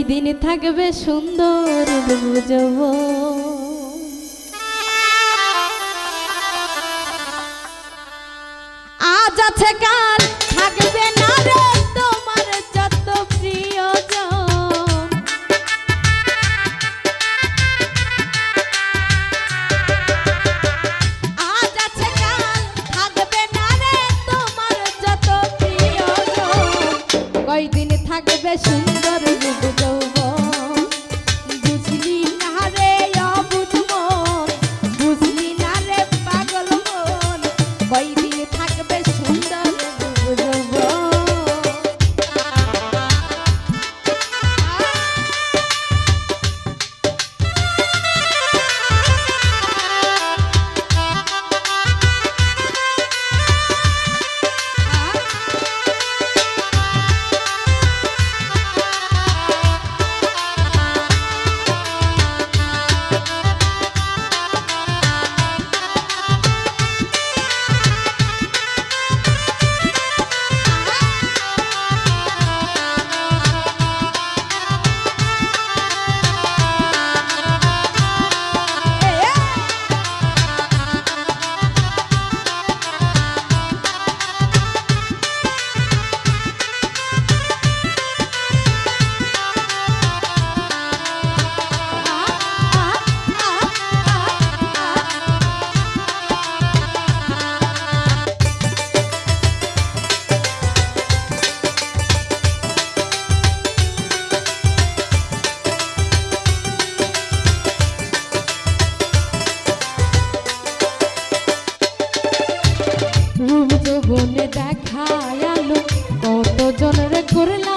দিন থাকবে সুন্দর বুঝব আজ আছে কাল থাকবে না রে তোমার যত প্রিয়জন আজ আছে কাল থাকবে না রে তোমার যত প্রিয়জন কয়দিন থাকবে সুন্দর রূপ যৌবন বুঝলি না রে অবুঝ মন বুঝলি না রে পাগল মন কয়দিন থাকবে সুন্দর রূপ যৌবন বনে দেখায়ালো কত জনরে করলা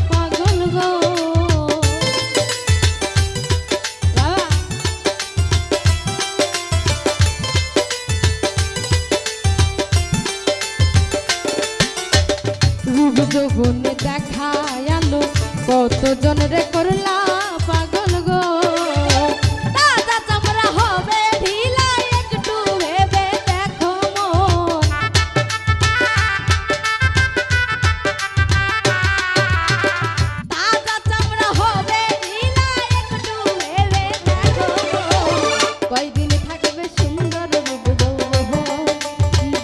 পাগল গো রূপ যৌবনে দেখায়ালো কত জনরে করলা পাগল গো দাদা তোমরা হবে ঢিলা একটু ভেবে দেখো মন দাদা তোমরা হবে ঢিলা একটু ভেবে দেখো কয়দিন থাকবে সুন্দর রূপ যৌবন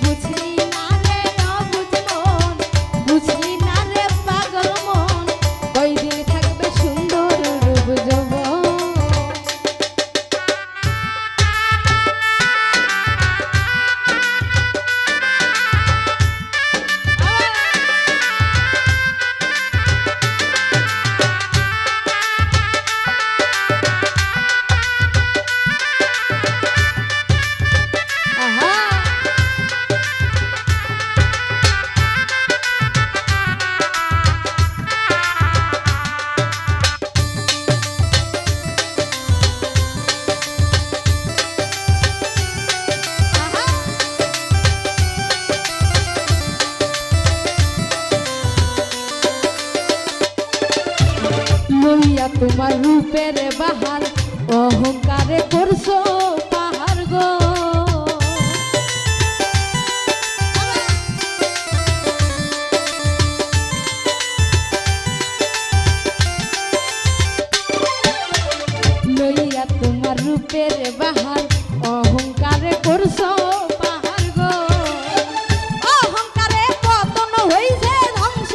বুঝলি না রে অবুঝ মন বুঝলি না রে পাগল মন কয়দিন থাকবে সুন্দর রূপ যৌবন লইয়া তোমার রূপের বাহার অহংকারে করছো পাহাড় গো লইয়া তোমার রূপের বাহার অহংকারে করছো পাহাড় গো অহংকারে পতন হইছে ধ্বংস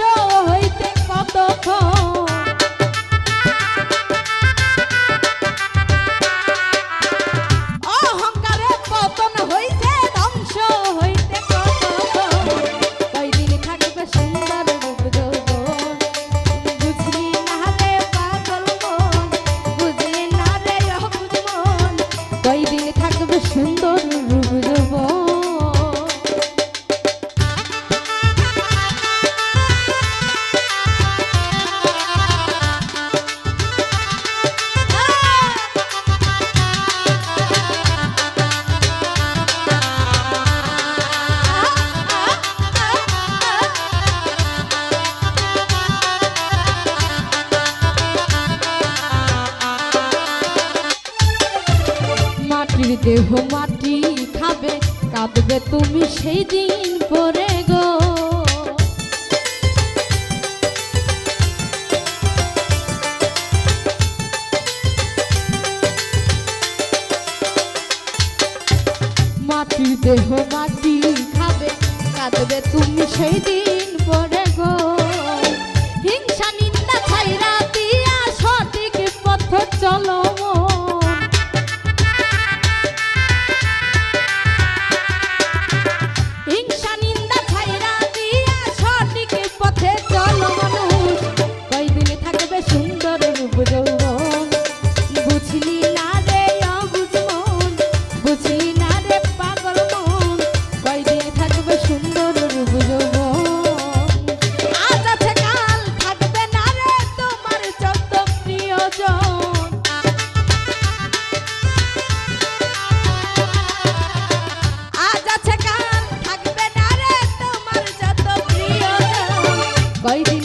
হইতে কতক্ষণ অহংকারে পতন হইছে ধ্বংস হইতে কতক্ষণ কয়দিন থাকবে সুন্দর রূপ যৌবন বুঝলি না রে পাগল মন বুঝলি না রে অবুঝ মন কয়দিন থাকবে সুন্দর রূপ যৌবন মাটির দেহ মাটি খাবে কাঁদবে তুমি সেই দিন পরে গো মাটির দেহ মাটি খাবে, কাঁদবে তুমি সেই দিন পরে গো। হিংসা নিন্দা ছাইরা দিয়া সঠিক পথ চলো মন। হিংসা নিন্দা ছাইরা দিয়া সঠিক পথে চলো মানুষ, কয়দিন থাকবে সুন্দর রূপ যৌবন। বুঝলি না রে অবুঝ মন, বুঝলি না রে পাগল মন, কয়দিন থাকবে সুন্দর রূপ যৌবন। আজ আছে কাল থাকবে না রে তোমার যত প্রিয়জন। আজ আছে কাল থাকবে না রে তোমার যত প্রিয়জন, কয়দিন